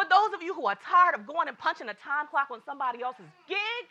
For those of you who are tired of going and punching a time clock on somebody else's gig.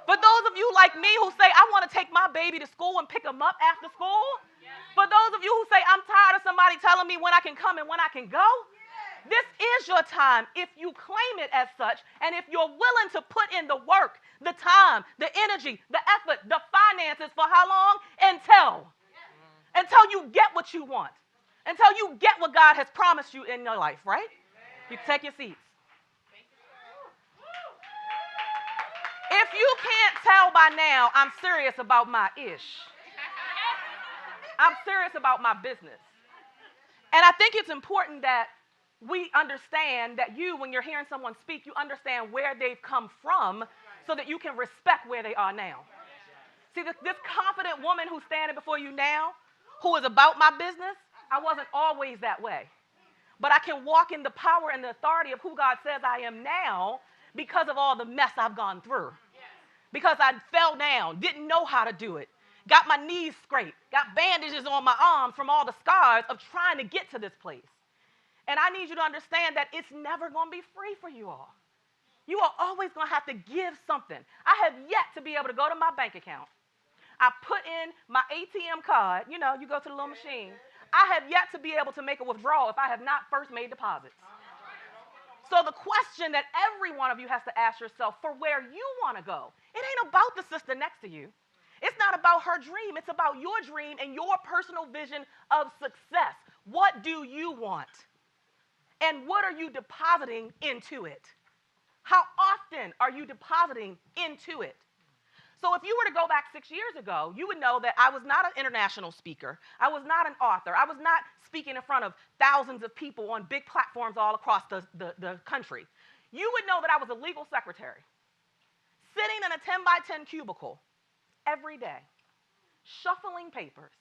For those of you like me who say, I want to take my baby to school and pick him up after school. For those of you who say, I'm tired of somebody telling me when I can come and when I can go. This is your time if you claim it as such, and if you're willing to put in the work, the time, the energy, the effort, the finances for how long? Until you get what you want. Until you get what God has promised you in your life, right? You take your seats. If you can't tell by now, I'm serious about my ish. I'm serious about my business. And I think it's important that we understand that when you're hearing someone speak, you understand where they've come from so that you can respect where they are now. See, this confident woman who's standing before you now, who is about my business, I wasn't always that way. But I can walk in the power and the authority of who God says I am now because of all the mess I've gone through. Because I fell down, didn't know how to do it, got my knees scraped, got bandages on my arms from all the scars of trying to get to this place. And I need you to understand that it's never going to be free for you all. You are always going to have to give something. I have yet to be able to go to my bank account. I put in my ATM card. You know, you go to the little machine. I have yet to be able to make a withdrawal if I have not first made deposits. So the question that every one of you has to ask yourself for where you want to go, it ain't about the sister next to you. It's not about her dream. It's about your dream and your personal vision of success. What do you want? And what are you depositing into it? How often are you depositing into it? So if you were to go back 6 years ago, you would know that I was not an international speaker. I was not an author. I was not speaking in front of thousands of people on big platforms all across the country. You would know that I was a legal secretary, sitting in a 10 by 10 cubicle every day, shuffling papers,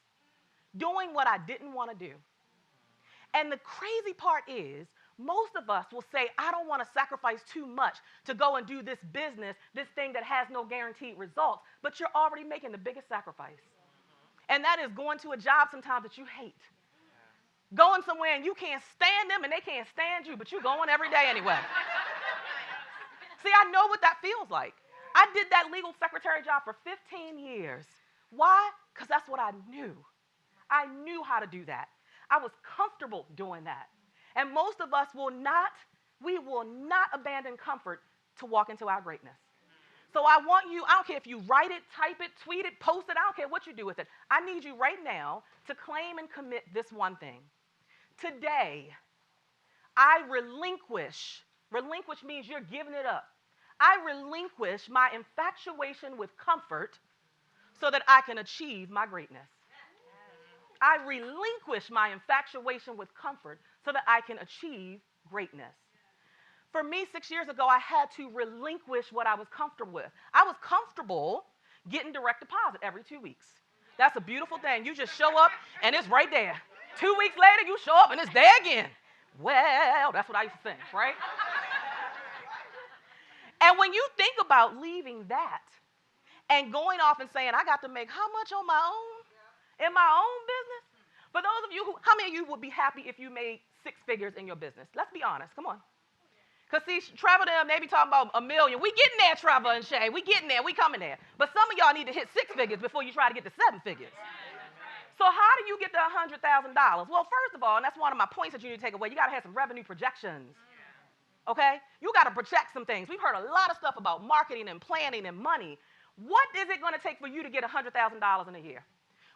doing what I didn't want to do. And the crazy part is, most of us will say, I don't want to sacrifice too much to go and do this business, this thing that has no guaranteed results, but you're already making the biggest sacrifice. And that is going to a job sometimes that you hate. Going somewhere and you can't stand them and they can't stand you, but you're going every day anyway. See, I know what that feels like. I did that legal secretary job for 15 years. Why? Because that's what I knew. I knew how to do that. I was comfortable doing that. And most of us will not abandon comfort to walk into our greatness. So I want you, I don't care if you write it, type it, tweet it, post it, I don't care what you do with it. I need you right now to claim and commit this one thing. Today, I relinquish means you're giving it up. I relinquish my infatuation with comfort so that I can achieve my greatness. I relinquish my infatuation with comfort so that I can achieve greatness. For me, 6 years ago, I had to relinquish what I was comfortable with. I was comfortable getting direct deposit every 2 weeks. That's a beautiful thing. You just show up and it's right there. 2 weeks later, you show up and it's there again. Well, that's what I used to think, right? And when you think about leaving that and going off and saying, I got to make how much on my own? In my own business? For those of you how many of you would be happy if you made 6 figures in your business? Let's be honest. Come on. Because see, Trevor and them, they be talking about $1 million. We getting there, Trevor and Shay. We getting there. We coming there. But some of y'all need to hit 6 figures before you try to get to 7 figures. So how do you get to $100,000? Well, first of all, and that's one of my points that you need to take away, you got to have some revenue projections. Okay? You got to project some things. We've heard a lot of stuff about marketing and planning and money. What is it going to take for you to get $100,000 in a year?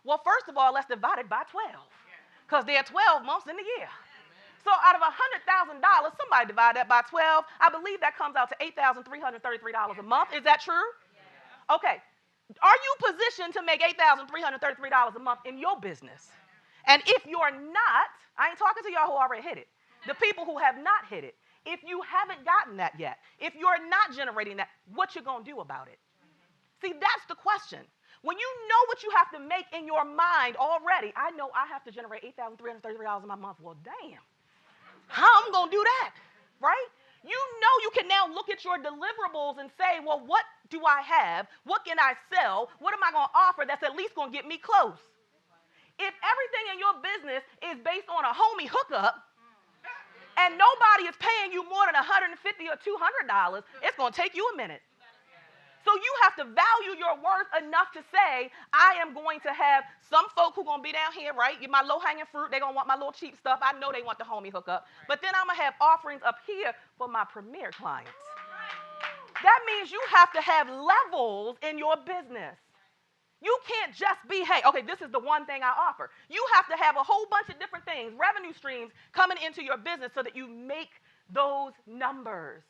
Well, first of all, let's divide it by 12, because there are 12 months in the year. So out of $100,000, somebody divide that by 12. I believe that comes out to $8,333 a month. Is that true? Okay. Are you positioned to make $8,333 a month in your business? And if you're not, I ain't talking to y'all who already hit it. The people who have not hit it. If you haven't gotten that yet, if you're not generating that, what you going to do about it? See, that's the question. When you know what you have to make in your mind already, I know I have to generate $8,333 in my month. Well, damn. How am I going to do that? Right? You know you can now look at your deliverables and say, well, what do I have? What can I sell? What am I going to offer that's at least going to get me close? If everything in your business is based on a homie hookup and nobody is paying you more than $150 or $200, it's going to take you a minute. So you have to value your worth enough to say, I am going to have some folk who are going to be down here, right? My low-hanging fruit, they're going to want my little cheap stuff. I know they want the homie hookup. But then I'm going to have offerings up here for my premier clients. That means you have to have levels in your business. You can't just be, hey, okay, this is the one thing I offer. You have to have a whole bunch of different things, revenue streams coming into your business so that you make those numbers.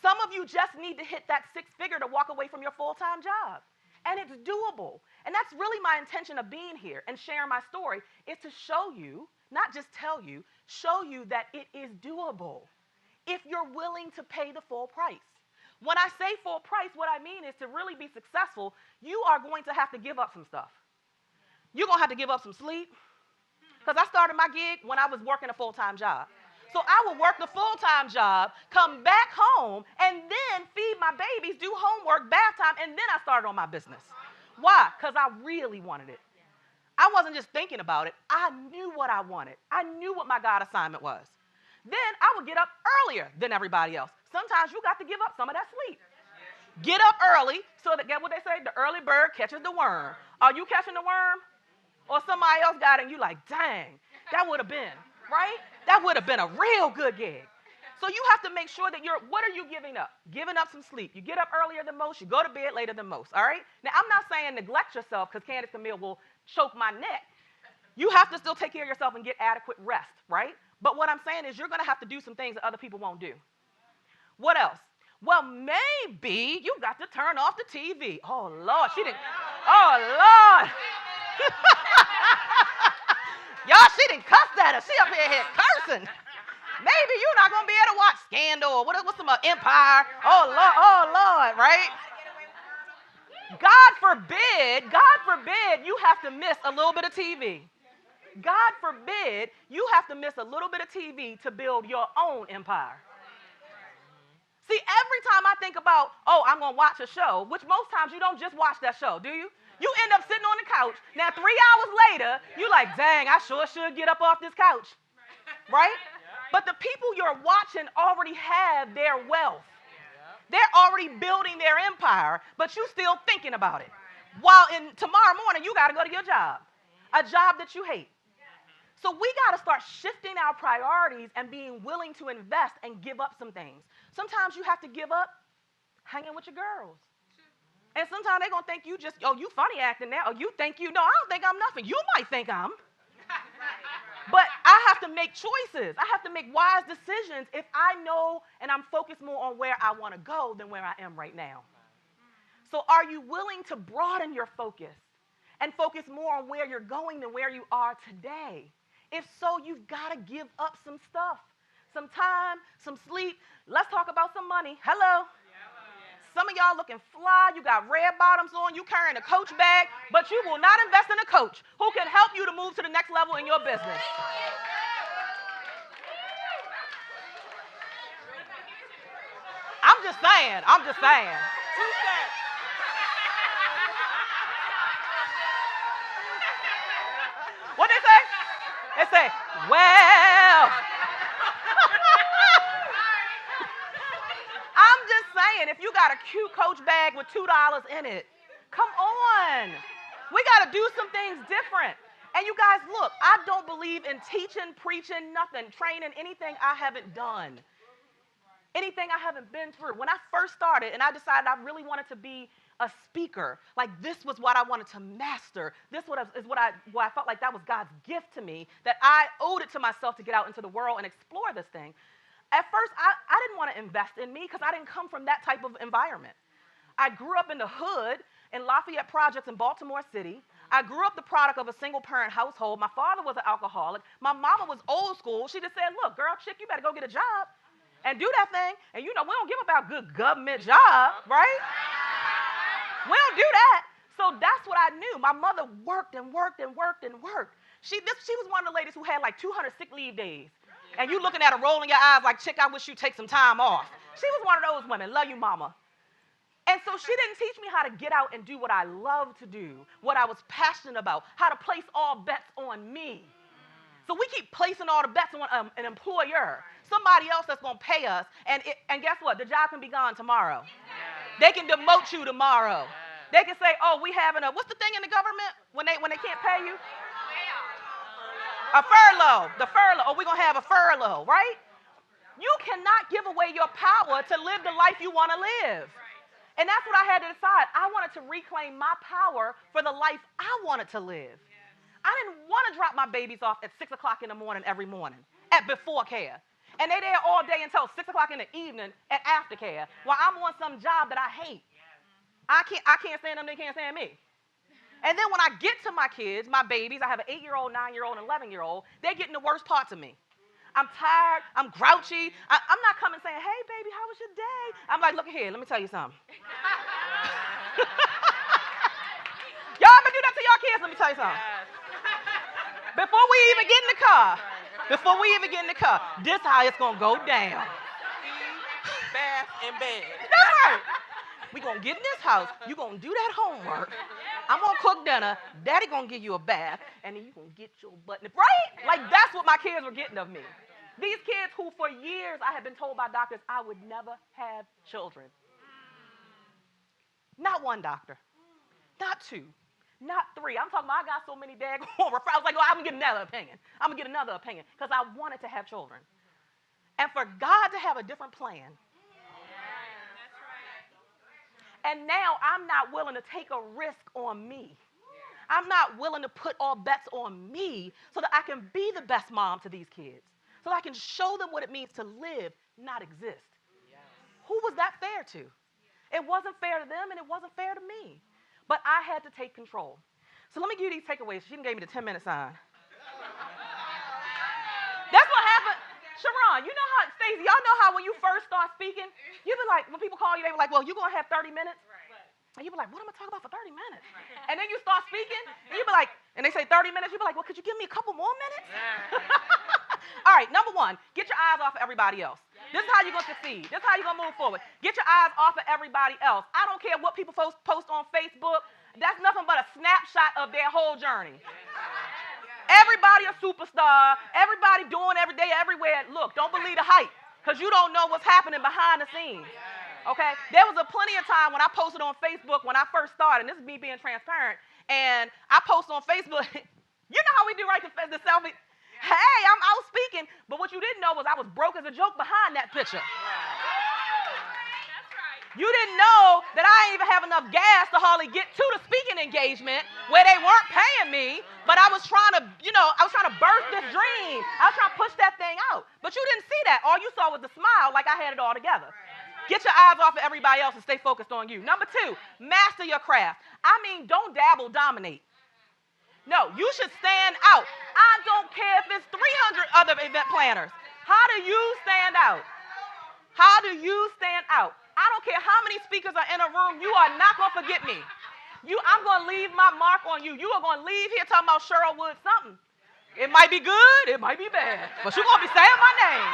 Some of you just need to hit that six-figure to walk away from your full-time job. And it's doable. And that's really my intention of being here and sharing my story, is to show you, not just tell you, show you that it is doable if you're willing to pay the full price. When I say full price, what I mean is to really be successful, you are going to have to give up some stuff. You're going to have to give up some sleep. Because I started my gig when I was working a full-time job. So I would work the full-time job, come back home, and then feed my babies, do homework, bath time, and then I started on my business. Why? Because I really wanted it. I wasn't just thinking about it. I knew what I wanted. I knew what my God assignment was. Then I would get up earlier than everybody else. Sometimes you got to give up some of that sleep. Get up early so that, get what they say, the early bird catches the worm. Are you catching the worm? Or somebody else got it and you like, dang, that would have been, right? That would have been a real good gig. So you have to make sure that what are you giving up? Giving up some sleep. You get up earlier than most. You go to bed later than most, all right? Now, I'm not saying neglect yourself because Candace Camille will choke my neck. You have to still take care of yourself and get adequate rest, right? But what I'm saying is you're going to have to do some things that other people won't do. What else? Well, maybe you got to turn off the TV. Oh, Lord, she didn't. Oh, Lord. Y'all, she didn't cuss at us. She up here cursing. Maybe you're not going to be able to watch Scandal or what's some Empire. Oh, Lord, right? God forbid you have to miss a little bit of TV. God forbid you have to miss a little bit of TV to build your own empire. See, every time I think about, I'm going to watch a show, which most times you don't just watch that show, do you? You end up sitting on the couch. Now, 3 hours later, you're like, dang, I sure should get up off this couch, right? But the people you're watching already have their wealth. They're already building their empire, but you still thinking about it. While tomorrow morning, you got to go to your job, a job that you hate. So we got to start shifting our priorities and being willing to invest and give up some things. Sometimes you have to give up hanging with your girls. And sometimes they're going to think you just, you funny acting now. Or you think no, I don't think I'm nothing. You might think I'm. But I have to make choices. I have to make wise decisions if I know and I'm focused more on where I want to go than where I am right now. So are you willing to broaden your focus and focus more on where you're going than where you are today? If so, you've got to give up some stuff, some time, some sleep. Let's talk about some money. Hello. Some of y'all looking fly. You got red bottoms on. You carrying a Coach bag, but you will not invest in a coach who can help you to move to the next level in your business. I'm just saying. What they say? They say, well. I'm just saying, if you got a cute Coach bag with $2 in it, come on. We got to do some things different. And you guys, look, I don't believe in teaching, preaching, nothing, training, anything I haven't done. Anything I haven't been through. When I first started and I decided I really wanted to be a speaker, like this was what I wanted to master. This is what I felt like that was God's gift to me, that I owed it to myself to get out into the world and explore this thing. At first, I didn't want to invest in me because I didn't come from that type of environment. I grew up in the hood in Lafayette Projects in Baltimore City. I grew up the product of a single-parent household. My father was an alcoholic. My mama was old school. She just said, look, girl, chick, you better go get a job and do that thing. And, we don't give about good government job, right? We don't do that. So that's what I knew. My mother worked and worked and worked and worked. She was one of the ladies who had like 200 sick leave days. And you looking at her rolling your eyes like, chick, I wish you'd take some time off. She was one of those women. Love you, mama. And so she didn't teach me how to get out and do what I love to do, what I was passionate about, how to place all bets on me. So we keep placing all the bets on an employer. somebody else that's going to pay us. And guess what? The job can be gone tomorrow. They can demote you tomorrow. They can say, oh, we having what's the thing in the government when they can't pay you? A furlough. The furlough. Oh, we're going to have a furlough, right? You cannot give away your power to live the life you want to live. And that's what I had to decide. I wanted to reclaim my power for the life I wanted to live. I didn't want to drop my babies off at 6 o'clock in the morning every morning at before care. And they're there all day until 6 o'clock in the evening at after care while I'm on some job that I hate. I can't stand them, they can't stand me. And then when I get to my kids, my babies, I have an 8-year-old, 9-year-old, and 11-year-old, they're getting the worst parts of me. I'm tired, I'm grouchy. I'm not coming saying, hey, baby, how was your day? I'm like, look here, let me tell you something. Y'all ever do that to y'all kids? Let me tell you something. Before we even get in the car, this how it's going to go down. Bath and bed. That's right. We going to get in this house. You going to do that homework. I'm going to cook dinner. Daddy going to give you a bath. And then you going to get your butt. Right? Like, that's what my kids were getting of me. These kids who for years I had been told by doctors I would never have children. Not one doctor. Not two. Not three. I'm talking about I got so many daggone referrals. I was like, oh, I'm going to get another opinion. I'm going to get another opinion. Because I wanted to have children. And for God to have a different plan. And now I'm not willing to take a risk on me. I'm not willing to put all bets on me so that I can be the best mom to these kids. So that I can show them what it means to live, not exist. Yes. Who was that fair to? It wasn't fair to them and it wasn't fair to me. But I had to take control. So let me give you these takeaways. She gave me the 10-minute sign. That's what happened. Sharon, you know how, Stacey, y'all know how when you first start speaking, you be like, when people call you, they be like, well, you're going to have 30 minutes? And you be like, what am I talking about for 30 minutes? And then you start speaking, and you be like, and they say 30 minutes, you be like, well, could you give me a couple more minutes? All right, number one, get your eyes off of everybody else. This is how you're going to succeed. This is how you're going to move forward. Get your eyes off of everybody else. I don't care what people post on Facebook. That's nothing but a snapshot of their whole journey. Everybody a superstar. Everybody doing every day, everywhere. Look, don't believe the hype because you don't know what's happening behind the scenes. Okay? There was a plenty of time when I posted on Facebook when I first started, and this is me being transparent, and I post on Facebook. You know how we do, right, the selfie? Hey, I'm out speaking. But what you didn't know was I was broke as a joke behind that picture. You didn't know that I didn't even have enough gas to hardly get to the speaking engagement where they weren't paying me, but I was trying to, I was trying to birth this dream. I was trying to push that thing out. But you didn't see that. All you saw was the smile like I had it all together. Get your eyes off of everybody else and stay focused on you. Number two, master your craft. I mean, don't dabble, dominate. No, you should stand out. I don't care if it's 300 other event planners. How do you stand out? How do you stand out? I don't care how many speakers are in a room. You are not going to forget me. I'm going to leave my mark on you. You are going to leave here talking about Cheryl Wood something. It might be good. It might be bad. But you're going to be saying my name.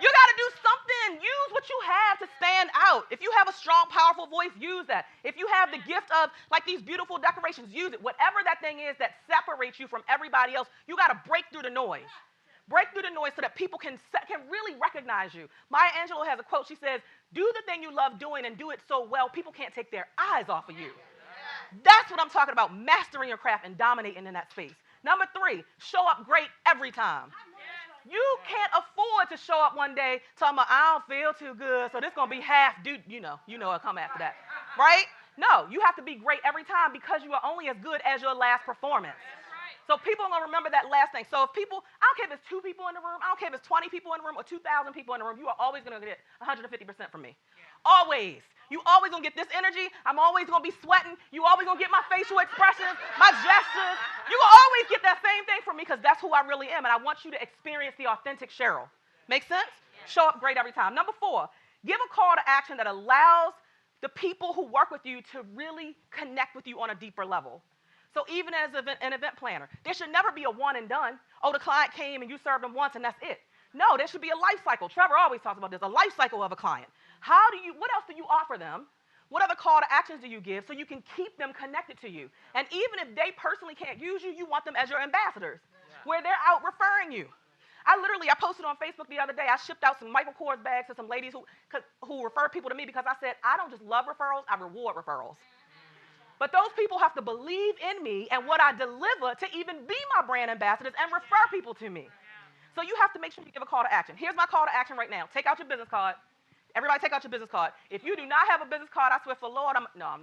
You got to do something. Use what you have to stand out. If you have a strong, powerful voice, use that. If you have the gift of, like, these beautiful decorations, use it. Whatever that thing is that separates you from everybody else, you got to break through the noise. Break through the noise so that people can really recognize you. Maya Angelou has a quote. She says, do the thing you love doing and do it so well people can't take their eyes off of you. That's what I'm talking about, mastering your craft and dominating in that space. Number three, show up great every time. You can't afford to show up one day talking about, I don't feel too good, so this is going to be half due. You know it'll come after that, right? No, you have to be great every time because you are only as good as your last performance. So people are going to remember that last thing. So if people, I don't care if it's 2 people in the room, I don't care if it's 20 people in the room or 2,000 people in the room, you are always going to get 150% from me. Yeah. Always. You always going to get this energy. I'm always going to be sweating. You always going to get my facial expressions, my gestures. You will always get that same thing from me because that's who I really am. And I want you to experience the authentic Cheryl. Make sense? Yeah. Show up great every time. Number 4, give a call to action that allows the people who work with you to really connect with you on a deeper level. So even as an event planner, there should never be a one and done. Oh, the client came and you served them once and that's it. No, there should be a life cycle. Trevor always talks about this, a life cycle of a client. What else do you offer them? What other call to actions do you give so you can keep them connected to you? And even if they personally can't use you, you want them as your ambassadors, where they're out referring you. I posted on Facebook the other day, I shipped out some Michael Kors bags to some ladies who refer people to me because I said, I don't just love referrals, I reward referrals. But those people have to believe in me and what I deliver to even be my brand ambassadors and refer people to me. So you have to make sure you give a call to action. Here's my call to action right now. Take out your business card. Everybody take out your business card. If you do not have a business card, I swear for Lord, I'm not.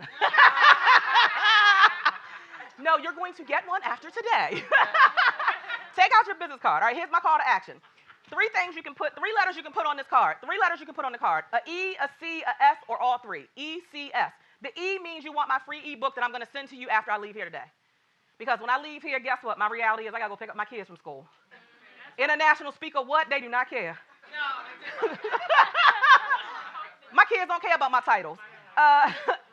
No, you're going to get one after today. Take out your business card. All right, here's my call to action. Three letters you can put on this card. Three letters you can put on the card. A E, a C, a S, or all three. E, C, S. The E means you want my free ebook that I'm going to send to you after I leave here today. Because when I leave here, guess what? My reality is I got to go pick up my kids from school. International speaker what? They do not care. No. My kids don't care about my titles.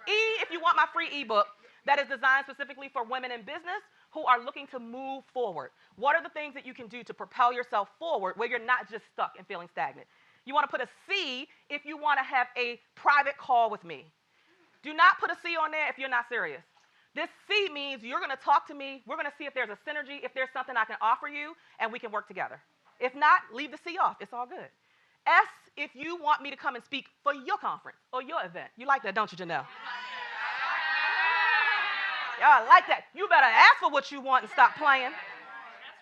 E, if you want my free ebook that is designed specifically for women in business who are looking to move forward. What are the things that you can do to propel yourself forward where you're not just stuck and feeling stagnant? You want to put a C if you want to have a private call with me. Do not put a C on there if you're not serious. This C means you're going to talk to me. We're going to see if there's a synergy, if there's something I can offer you, and we can work together. If not, leave the C off. It's all good. S, if you want me to come and speak for your conference or your event. You like that, don't you, Janelle? Y'all like that. You better ask for what you want and stop playing.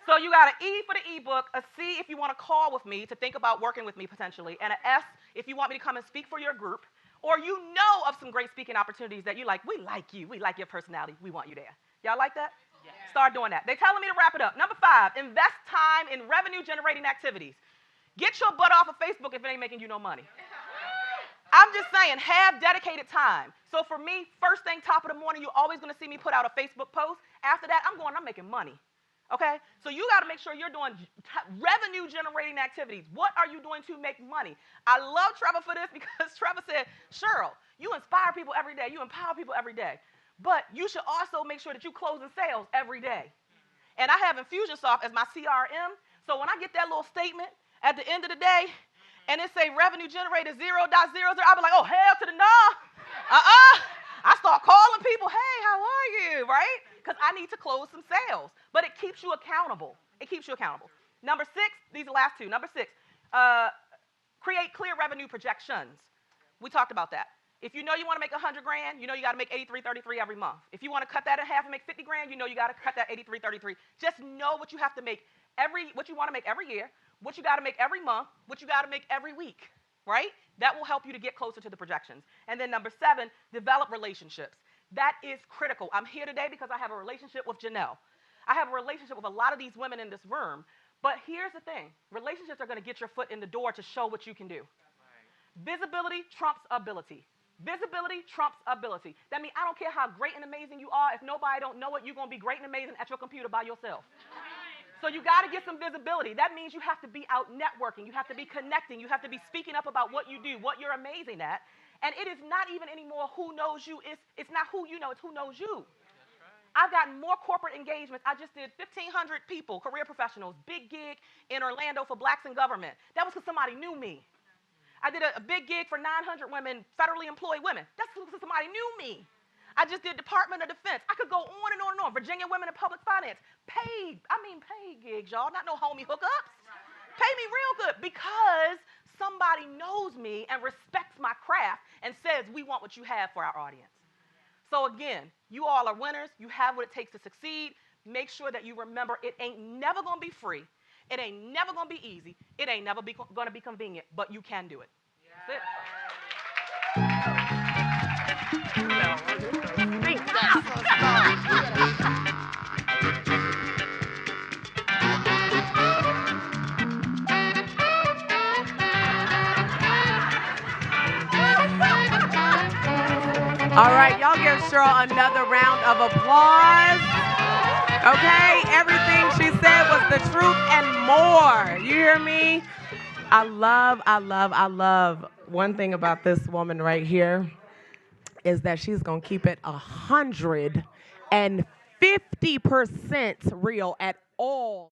So you got an E for the ebook, a C if you want to call with me to think about working with me potentially, and an S if you want me to come and speak for your group, or you know of some great speaking opportunities that you like. We like you. We like your personality. We want you there. Y'all like that? Yes. Start doing that. They're telling me to wrap it up. Number 5, invest time in revenue-generating activities. Get your butt off of Facebook if it ain't making you no money. I'm just saying, have dedicated time. So for me, first thing, top of the morning, you're always going to see me put out a Facebook post. After that, I'm making money. Okay? So you got to make sure you're doing revenue-generating activities. What are you doing to make money? I love Trevor for this because Trevor said, Cheryl, you inspire people every day. You empower people every day. But you should also make sure that you closing sales every day. And I have Infusionsoft as my CRM. So when I get that little statement at the end of the day, and it say revenue generated 0.00, I'll be like, oh, hell to the no. I start calling people, hey, how are you, right? Because I need to close some sales. But it keeps you accountable. It keeps you accountable. Number 6, these are the last two. Number 6, create clear revenue projections. We talked about that. If you know you want to make $100,000, you know you got to make $83.33 every month. If you want to cut that in half and make $50,000, you know you got to cut that $83.33. Just know what you have to make what you want to make every year, what you got to make every month, what you got to make every week, right? That will help you to get closer to the projections. And then number 7, develop relationships. That is critical. I'm here today because I have a relationship with Janelle. I have a relationship with a lot of these women in this room. But here's the thing. Relationships are going to get your foot in the door to show what you can do. Visibility trumps ability. Visibility trumps ability. That means I don't care how great and amazing you are. If nobody don't know it, you're going to be great and amazing at your computer by yourself. So you got to get some visibility. That means you have to be out networking. You have to be connecting. You have to be speaking up about what you do, what you're amazing at. And it is not even anymore who knows you. It's not who you know. It's who knows you. I've gotten more corporate engagements. I just did 1,500 people, career professionals, big gig in Orlando for Blacks in Government. That was because somebody knew me. I did a big gig for 900 women, federally employed women. That's because somebody knew me. I just did Department of Defense. I could go on and on and on. Virginia Women in Public Finance. Paid gigs, y'all. Not no homie hookups. Pay me real good because somebody knows me and respects my craft and says, we want what you have for our audience. So again, you all are winners. You have what it takes to succeed. Make sure that you remember it ain't never going to be free. It ain't never going to be easy. It ain't never going to be convenient, but you can do it. That's it. All right, y'all give Cheryl another round of applause. Okay, everything she said was the truth and more. You hear me? I love one thing about this woman right here is that she's going to keep it 150% real at all.